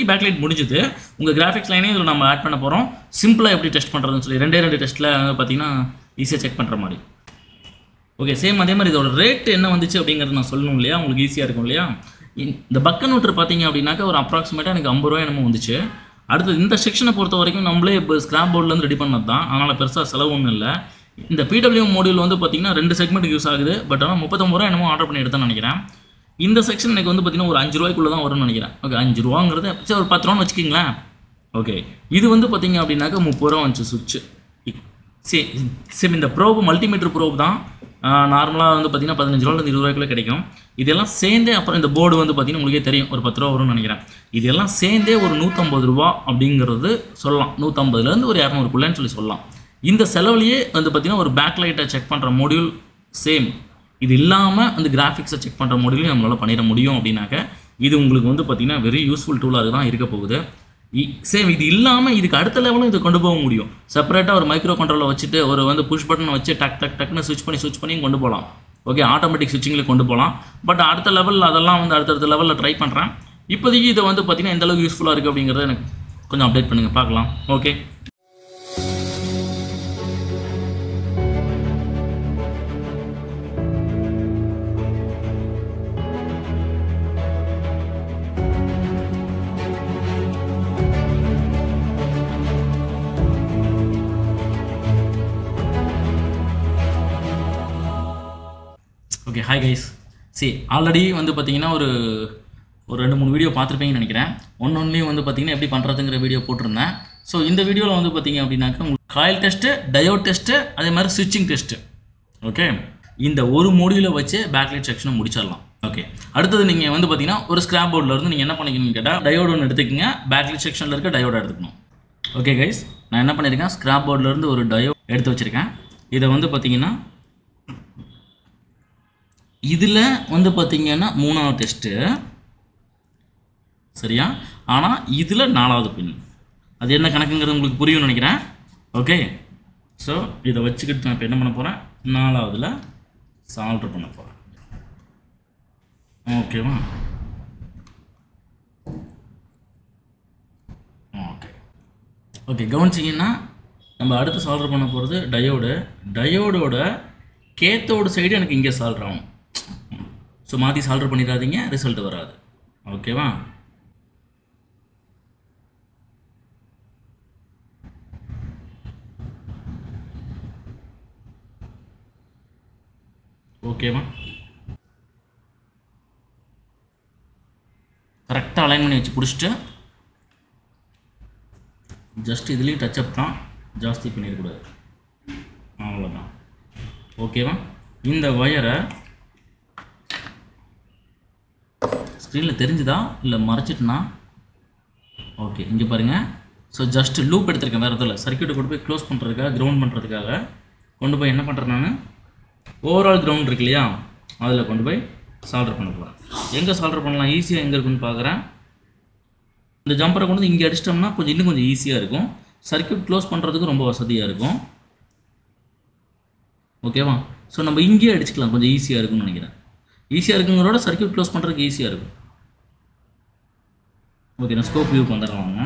Backlight முடிஞ்சது. உங்கள் graphics லைனே இதில் நம்ம ஆட் பண்ண போகிறோம். சிம்பிளாக எப்படி டெஸ்ட் பண்ணுறதுன்னு சொல்லி 2 டெஸ்ட்டில் பார்த்தீங்கன்னா ஈஸியாக செக் பண்ணுற மாதிரி. ஓகே, சேம் அதே மாதிரி இதோட ரேட் என்ன வந்துச்சு அப்படிங்கிறது நான் சொல்லணும் இல்லையா, உங்களுக்கு ஈஸியாக இருக்கும் இல்லையா. இந்த பக் கன்வெர்ட்டர் பார்த்தீங்க அப்படின்னாக்கா ஒரு அப்ராக்சிமேட்டாக எனக்கு 50 ரூபா என்னமோ வந்துச்சு. அடுத்து இந்த செக்ஷனை பொறுத்த வரைக்கும் நம்மளே இப்போ ஸ்கிராப் போர்ட்லேருந்து ரெடி பண்ணது தான், அதனால் பெருசாக செலவு ஒன்றும் இல்லை. இந்த PWM மாடியூல் வந்து பார்த்தீங்கன்னா 2 செக்மெண்ட்டுக்கு யூஸ் ஆகுது. பட் ஆனால் 39 ரூபா என்னமோ ஆர்டர் பண்ணி எடுத்தேன்னு நினைக்கிறேன். இந்த செக்ஷன் எனக்கு வந்து பார்த்தீங்கன்னா ஒரு 5 ரூபாய்க்குள்ளே தான் வரும்னு நினைக்கிறேன். ஓகே, 5 ரூபாங்கிறது சரி ஒரு 10 ரூபான்னு வச்சுக்கிங்களேன். ஓகே, இது வந்து பார்த்தீங்க அப்படின்னாக்கா 30 ரூபா வந்துச்சு சுவிட்சு. சரி, இந்த ப்ரோப் மல்டிமீட்டர் ப்ரோப் தான். நார்மலாக வந்து பார்த்தீங்கன்னா 15 ரூபாயிலேருந்து 20 ரூபாய்க்குள்ளே கிடைக்கும். இதெல்லாம் சேர்ந்தே அப்புறம் இந்த போர்டு வந்து பார்த்தீங்கன்னா உங்களுக்கே தெரியும் ஒரு 10 ரூபா வரும்னு நினைக்கிறேன். இதெல்லாம் சேர்ந்தே ஒரு 150 ரூபா அப்படிங்கிறது சொல்லலாம். 150லேருந்து ஒரு 200க்குள்ளேன்னு சொல்லலாம். இந்த செலவுலேயே வந்து பார்த்தீங்கன்னா ஒரு பேக்லைட்டை செக் பண்ணுற மாடியூல் சேம். இது இல்லாமல் அந்த கிராஃபிக்ஸை செக் பண்ணுற மாடியூலையும் நம்மளால் பண்ணிட முடியும். அப்படின்னாக்க இது உங்களுக்கு வந்து பார்த்தீங்கன்னா வெரி யூஸ்ஃபுல் டூலாக தான் இருக்க போகுது. சேம் இது இல்லாமல் இதுக்கு அடுத்த லெவலும் இது கொண்டு போக முடியும். செப்பரேட்டாக ஒரு மைக்ரோ கண்ட்ரோலை வச்சுட்டு ஒரு வந்து புஷ் பட்டன் வச்சு டக்குன்னு ஸ்விட்ச் பண்ணி கொண்டு போகலாம். ஓகே, ஆட்டோமேட்டிக் ஸ்விட்சிங்கில் கொண்டு போகலாம். பட் அடுத்த லெவலில் அதெல்லாம் வந்து அடுத்தடுத்த லெவலில் ட்ரை பண்ணுறேன். இப்போதைக்கு இதை வந்து பார்த்தீங்கன்னா எந்த அளவுக்கு யூஸ்ஃபுல்லாக இருக்குது அப்படிங்கிறத எனக்கு கொஞ்சம் அப்டேட் பண்ணுங்கள், பார்க்கலாம். Okay, okay. Hi guys, already வந்து பார்த்தீங்கன்னா ஒரு 2-3 வீடியோ பார்த்துருப்பீங்கன்னு நினைக்கிறேன். ஒன்றுலேயும் வந்து பார்த்தீங்கன்னா எப்படி பண்ணுறதுங்கிற வீடியோ போட்டிருந்தேன். ஸோ இந்த வீடியோவில் வந்து பார்த்தீங்க அப்படின்னாக்கா உங்களுக்கு காயில் டெஸ்ட்டு, டயோட் டெஸ்ட்டு, அதே மாதிரி ஸ்விட்சிங் டெஸ்ட்டு. ஓகே, இந்த ஒரு மோடியூலை வச்சு பேக்லைட் செக்ஷனை முடிச்சிடலாம். ஓகே, அடுத்தது நீங்கள் வந்து பார்த்தீங்கன்னா ஒரு ஸ்கிராப் போர்டில் என்ன பண்ணிக்கணும்னு கேட்டால் டயோடு ஒன்று எடுத்துக்கங்க. பேக்லைட் செக்ஷனில் இருக்க டயோடை எடுத்துக்கணும். ஓகே கைஸ், நான் என்ன பண்ணியிருக்கேன், ஸ்கிராப் போர்டிலேருந்து ஒரு டயோட் எடுத்து வச்சுருக்கேன். இதை வந்து பார்த்தீங்கன்னா இதில் வந்து பார்த்தீங்கன்னா 3வது டெஸ்ட்டு சரியா, ஆனால் இதில் 4வது பின். அது என்ன கணக்குங்கிறது உங்களுக்கு புரியும்னு நினைக்கிறேன். ஓகே, ஸோ இதை வச்சுக்கிட்டு நான் இப்போ என்ன பண்ண போகிறேன், 4வதுல சால்வ் பண்ண போகிறேன். ஓகேவா? ஓகே, கவனிச்சிங்கன்னா நம்ம அடுத்து சால்வ் பண்ண போகிறது டயோடோட கேத்தோட சைடு எனக்கு இங்கே சால்வ் ஆகும். ஸோ மாற்றி சால்வ் பண்ணிடாதீங்க, ரிசல்ட் வராது. ஓகேவா? ஓகேவா? கரெக்டாக அலைன் பண்ணி வச்சு பிடிச்சிட்டு ஜஸ்ட் இதுலேயும் டச்சப் தான், ஜாஸ்தி பண்ணிடக்கூடாது. அவ்வளோதான். ஓகேவா? இந்த ஒயரை ஸ்க்ரீனில் தெரிஞ்சுதா இல்லை மறைச்சிட்டுனா? ஓகே, இங்கே பாருங்கள். ஸோ ஜஸ்ட் லூப் எடுத்துருக்கேன், வேறு எதுவும் இல்லை. சர்க்யூட்டை கொண்டு போய் க்ளோஸ் பண்ணுறதுக்காக, கிரவுண்ட் பண்ணுறதுக்காக கொண்டு போய் என்ன பண்ணுறேன், நான் ஓவரால் கிரவுண்ட் இருக்கு இல்லையா, அதில் கொண்டு போய் சால்டர் பண்ண போகிறேன். எங்கே சால்டர் பண்ணலாம், ஈஸியாக எங்கே இருக்குன்னு பார்க்குறேன். இந்த ஜம்பரை கொண்டு வந்து இங்கே அடிச்சிட்டோம்னா இன்னும் கொஞ்சம் ஈஸியாக இருக்கும். சர்க்யூட் க்ளோஸ் பண்ணுறதுக்கு ரொம்ப வசதியாக இருக்கும். ஓகேவா? ஸோ நம்ம இங்கேயே அடிச்சுக்கலாம், கொஞ்சம் ஈஸியாக இருக்கும்னு நினைக்கிறேன். ஈஸியாக இருக்குங்கிறோட சர்க்யூட் க்ளோஸ் பண்ணுறதுக்கு ஈஸியாக இருக்கும். ஓகே, நான் ஸ்கோப் வியூக்கு வந்துடுறாங்க.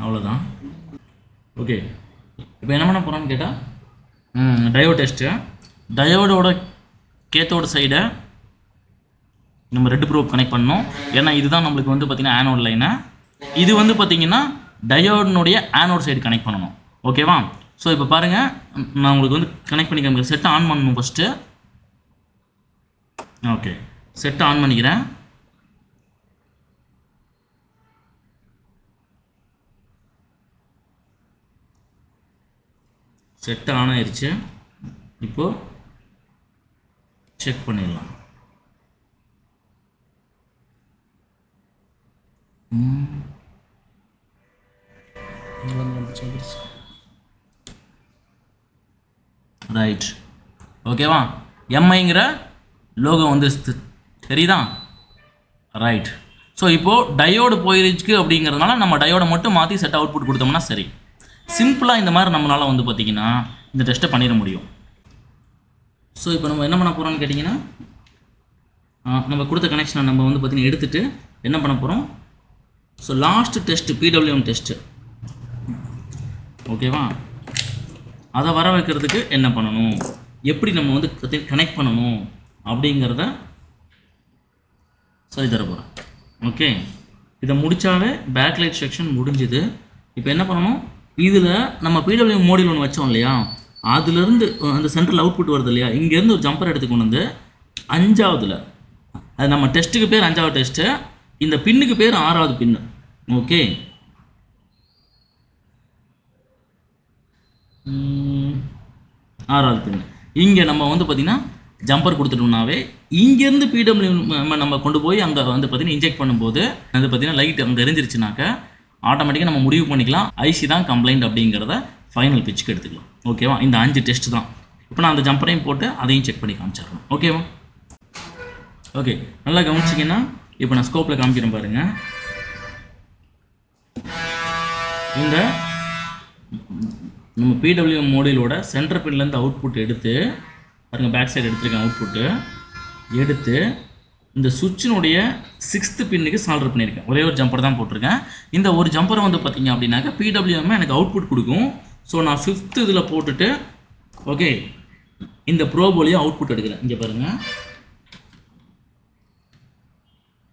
அவ்வளோதான். ஓகே, இப்போ என்ன பண்ண போகிறோன்னு கேட்டால் டயோட் டெஸ்ட்டு. டயோடோட கேத்தோட சைடை நம்ம ரெட் ப்ரோப் கனெக்ட் பண்ணணும். ஏன்னா இதுதான் நம்மளுக்கு வந்து பார்த்திங்கன்னா ஆனோட் லைனை. இது வந்து பார்த்திங்கன்னா டயோடனுடைய ஆனோட் சைடு கனெக்ட் பண்ணணும். ஓகேவா? ஸோ இப்போ பாருங்கள், நான் உங்களுக்கு வந்து கனெக்ட் பண்ணிக்கிறேன். செட்டை ஆன் பண்ணணும் ஃபஸ்ட்டு. ஓகே, செட்டை ஆன் பண்ணிக்கிறேன். செட்டு ஆன் ஆயிடுச்சு. இப்போது செக் பண்ணிடலாம். ரைட். ஓகேவா? எம்ஐங்கிற லோகோ வந்து தெரியுதா? ரைட். ஸோ இப்போது டயோடு போயிருக்கு அப்படிங்கிறதுனால நம்ம டயோடை மட்டும் மாற்றி செட் அவுட்புட் கொடுத்தோம்னா சரி. சிம்பிளாக இந்த மாதிரி நம்மளால் வந்து பார்த்திங்கன்னா இந்த டெஸ்ட்டை பண்ணிட முடியும். ஸோ இப்போ நம்ம என்ன பண்ண போகிறோம்னு கேட்டிங்கன்னா, நம்ம கொடுத்த கனெக்ஷனை நம்ம வந்து பார்த்திங்கன்னா எடுத்துகிட்டு என்ன பண்ண போகிறோம், so last test PWM test ஓகேவா, அதை வர வைக்கிறதுக்கு என்ன பண்ணணும், எப்படி நம்ம வந்து கனெக்ட் பண்ணணும் அப்படிங்கிறத சொல்லி தர போகிறேன். ஓகே, இதை முடித்தாவே பேக்லைட் செக்ஷன் முடிஞ்சுது. இப்போ என்ன பண்ணணும், இதில் நம்ம PWM மோடியில் ஒன்று வச்சோம் இல்லையா, அதுலேருந்து அந்த சென்ட்ரல் அவுட்புட் வருது இல்லையா, இங்கேருந்து ஒரு ஜம்பர் எடுத்துக்கொண்டு வந்து 5ஆவதுல, அது நம்ம டெஸ்ட்டுக்கு பேர் 5ஆவது டெஸ்ட்டு, இந்த பின்னுக்கு பேர் 6ஆவது பின்னு. ஓகே, 6ஆவது பின்னு இங்கே நம்ம வந்து பார்த்திங்கன்னா ஜம்பர் கொடுத்துட்டோம்னாவே இங்கேருந்து PWM நம்ம கொண்டு போய் அங்கே வந்து பார்த்திங்கன்னா இன்ஜெக்ட் பண்ணும்போது அது பார்த்திங்கன்னா லைட் அங்கே எரிஞ்சிருச்சுனாக்க ஆட்டோமேட்டிக்காக நம்ம முடிவு பண்ணிக்கலாம் ஐசி தான் கம்ப்ளைண்ட் அப்படிங்கிறத ஃபைனல் பிச்சுக்கு எடுத்துக்கலாம். ஓகேவா, இந்த 5 டெஸ்ட் தான். இப்போ நான் அந்த ஜம்பரையும் போட்டு அதையும் செக் பண்ணி காமிச்சிடுறேன். ஓகேவா, ஓகே, நல்லா கவனிச்சிங்கன்னா இப்போ நான் ஸ்கோப்பில் காமிக்கிறேன் பாருங்கள். இந்த நம்ம PWM மோடிலோட சென்டர் பின்லேருந்து அவுட்புட் எடுத்து பாருங்கள், பேக் சைடு எடுத்துருக்கேன். அவுட்புட்டு எடுத்து இந்த சுவிட்சினுடைய 6th பின்னுக்கு சால்டர் பண்ணியிருக்கேன். ஒரே ஒரு ஜம்பர் தான் போட்டிருக்கேன். இந்த ஒரு ஜம்பரை வந்து பார்த்திங்க அப்படின்னாக்கா PWM எனக்கு அவுட்புட் கொடுக்கும். ஸோ நான் 5th இதில் போட்டுட்டு ஓகே இந்த ப்ரோப் வழியாக அவுட்புட் எடுக்கிறேன். இங்கே பாருங்கள்,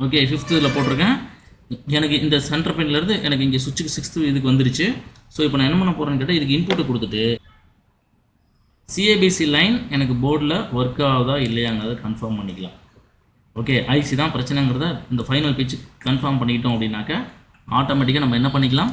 ஓகே 5th இதில் போட்டிருக்கேன். எனக்கு இந்த சென்டர் பின்லேருந்து எனக்கு இங்கே சுவிட்சுக்கு 6th இதுக்கு வந்துருச்சு. ஸோ இப்போ நான் என்ன பண்ண போகிறேன்னு கேட்டால் இதுக்கு இன்புட்டை கொடுத்துட்டு CABC லைன் எனக்கு போர்டில் ஒர்க் ஆகுதா இல்லையாங்கிறத கன்ஃபார்ம் பண்ணிக்கலாம். ஓகே, ஐசி தான் பிரச்சனைங்கிறத இந்த ஃபைனல் பிச்சு கன்ஃபார்ம் பண்ணிக்கிட்டோம் அப்படின்னாக்கா ஆட்டோமேட்டிக்காக நம்ம என்ன பண்ணிக்கலாம்,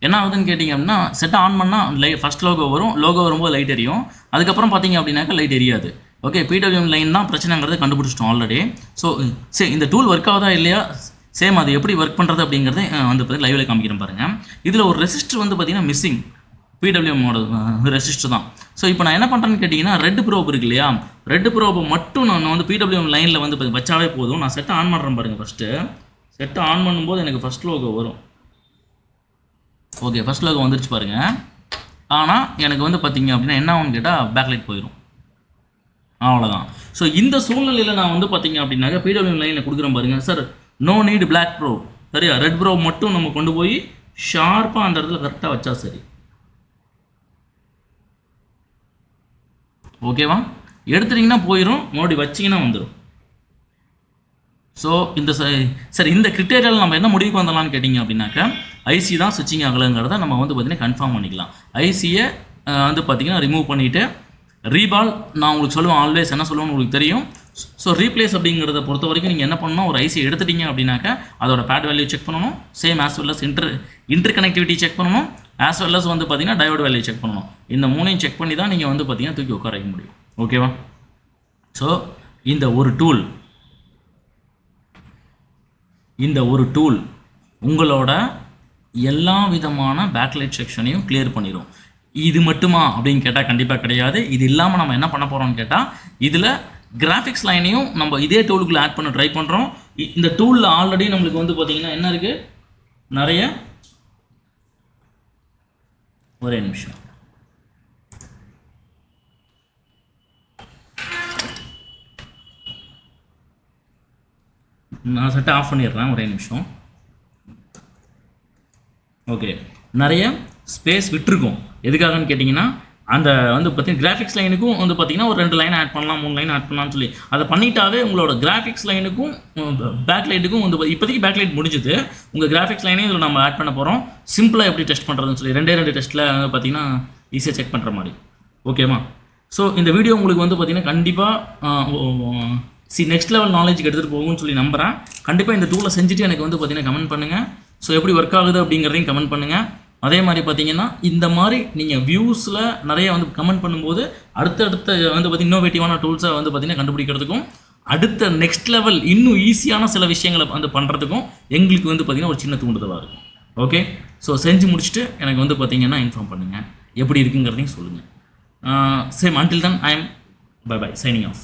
என்ன ஆகுதுன்னு கேட்டிங்க அப்படின்னா செட்டை ஆன் பண்ணால் ஃபஸ்ட் லோகோ வரும், லோகோ வரும்போது லைட் எரியும். அதுக்கப்புறம் பார்த்தீங்க அப்படின்னாக்கா லைட் எரியாது. ஓகே, PWM லைன் தான் பிரச்சனைங்கிறத கண்டுபிடிச்சிட்டோம் ஆல்ரெடி. ஸோ சரி, இந்த டூல் ஒர்க் ஆகுதா இல்லையா, சேம் அது எப்படி ஒர்க் பண்ணுறது அப்படிங்கிறத வந்து பார்த்தீங்கன்னா லைவில் காமிக்கிறேன் பாருங்கள். இதில் ஒரு ரெசிஸ்டர் வந்து பார்த்திங்கன்னா மிஸ்ஸிங், PWMோட ரெசிஸ்டர் தான். ஸோ இப்போ நான் என்ன பண்ணுறேன்னு கேட்டிங்கன்னா ரெட் ப்ரோப் இருக்கு இல்லையா, ரெட் ப்ரோப்பை மட்டும் நான் வந்து PWM லைனில் வந்து வச்சாவே போதும். நான் செட்டை ஆன் பண்ணுறேன் பாருங்கள். ஃபஸ்ட்டு செட்டை ஆன் பண்ணும்போது எனக்கு ஃபஸ்ட் லோகோ வரும். ஓகே, ஃபஸ்ட் லோகோ வந்துருச்சு பாருங்கள். ஆனால் எனக்கு வந்து பார்த்திங்க அப்படின்னா என்ன ஆகும்னு கேட்டால் பேக்லைட் போயிடும். அவ்வளோதான். ஸோ இந்த சூழ்நிலையில் நான் வந்து பார்த்திங்க அப்படின்னாக்கா PWM லைனில் கொடுக்குறேன் பாருங்கள். Sir no need black probe, சரியா, ரெட் ப்ரோப் மட்டும் நம்ம கொண்டு போய் ஷார்ப்பாக அந்த இடத்துல கரெக்டாக வச்சா சரி. ஓகேவா, எடுத்துட்டிங்கன்னா போயிடும், மறுபடியும் வச்சிங்கன்னா வந்துடும். ஸோ இந்த சரி, இந்த கிரிட்டேரியாவில் நம்ம என்ன முடிவுக்கு வந்தலாம்னு கேட்டிங்க அப்படின்னாக்கா ஐசி தான் ஸ்விட்சிங் ஆகலைங்கிறத நம்ம வந்து பார்த்திங்கன்னா கன்ஃபார்ம் பண்ணிக்கலாம். ஐசியை வந்து பார்த்திங்கன்னா ரிமூவ் பண்ணிவிட்டு ரீபால் நான் உங்களுக்கு சொல்லுவேன், ஆல்வேஸ் என்ன சொல்லுவேன்னு உங்களுக்கு தெரியும். ஸோ ரீப்ளேஸ் அப்படிங்கிறத பொறுத்த வரைக்கும் நீங்கள் என்ன பண்ணணும், ஒரு ஐசி எடுத்துட்டீங்க அப்படின்னாக்கா அதோட பேட் வேல்யூ செக் பண்ணணும், same as well as interconnectivity check பண்ணணும், ஆஸ் வெல் அஸ் வந்து பார்த்திங்கன்னா டயோட் வேல்யூ செக் பண்ணணும். இந்த மூணையும் செக் பண்ணி தான் நீங்கள் வந்து பார்த்திங்கன்னா தூக்கி உட்கார வைக்க முடியும். ஓகேவா, ஸோ இந்த ஒரு டூல் உங்களோட எல்லா விதமான பேக்லைட் செக்ஷனையும் கிளியர் பண்ணிடும். இது மட்டுமா அப்படின்னு கேட்டால் கண்டிப்பாக கிடையாது. இது இல்லாமல் நம்ம என்ன பண்ண போகிறோம்னு கேட்டால் இதில் கிராஃபிக்ஸ் லைனையும் நம்ம இதே டூலுக்குள்ளே ஆட் பண்ண ட்ரை பண்ணுறோம். இந்த டூலில் ஆல்ரெடி நம்மளுக்கு வந்து பார்த்திங்கன்னா என்ன இருக்குது, நிறைய, ஒரே நிமிஷம், நான் செட்டை ஆஃப் பண்ணிடுறேன், ஒரே நிமிஷம். ஓகே, நிறைய ஸ்பேஸ் விட்டுருக்கும். எதுக்காகன்னு கேட்டிங்கன்னா அந்த வந்து பார்த்தீங்கன்னா கிராஃபிக்ஸ் லைனுக்கும் வந்து பார்த்திங்கன்னா ஒரு 2 லைன் ஆட் பண்ணலாம், 3 லைன் ஆட் பண்ணலாம்னு சொல்லி அதை பண்ணிட்டாவே உங்களோட கிராஃபிக்ஸ் லைனுக்கும் பேக்லைட்டுக்கும் வந்து இப்போதைக்கு பேக்லைட் முடிஞ்சுது. உங்கள் கிராஃபிக்ஸ் லைனே இதில் நம்ம ஆட் பண்ண போகிறோம். சிம்பிளாக எப்படி டெஸ்ட் பண்ணுறதுன்னு சொல்லி 2 டெஸ்ட்டில் பார்த்திங்கன்னா ஈஸியாக செக் பண்ணுற மாதிரி. ஓகேவா, ஸோ இந்த வீடியோ உங்களுக்கு வந்து பார்த்திங்கன்னா கண்டிப்பாக நெக்ஸ்ட் லெவல் நாலேஜுக்கு எடுத்துகிட்டு போகும்னு சொல்லி நம்புகிறேன். கண்டிப்பாக இந்த டூலை செஞ்சுட்டு எனக்கு வந்து பார்த்திங்கன்னா கமெண்ட் பண்ணுங்கள். ஸோ எப்படி ஒர்க் ஆகுது அப்படிங்கிறதையும் கமெண்ட் பண்ணுங்கள். அதே மாதிரி பார்த்தீங்கன்னா இந்த மாதிரி நீங்கள் வியூஸில் நிறைய வந்து கமெண்ட் பண்ணும்போது அடுத்தடுத்த வந்து பார்த்திங்கன்னா இன்னோவேட்டிவான டூல்ஸை வந்து பார்த்திங்கன்னா கண்டுபிடிக்கிறதுக்கும் அடுத்த நெக்ஸ்ட் லெவல் இன்னும் ஈஸியான சில விஷயங்களை வந்து பண்ணுறதுக்கும் எங்களுக்கு வந்து பார்த்திங்கன்னா ஒரு சின்ன தூண்டுதலாக இருக்கும். ஓகே, ஸோ செஞ்சு முடிச்சுட்டு எனக்கு வந்து பார்த்திங்கன்னா இன்ஃபார்ம் பண்ணுங்கள், எப்படி இருக்குங்கிறதையும் சொல்லுங்கள். Same until then I am bye bye signing of.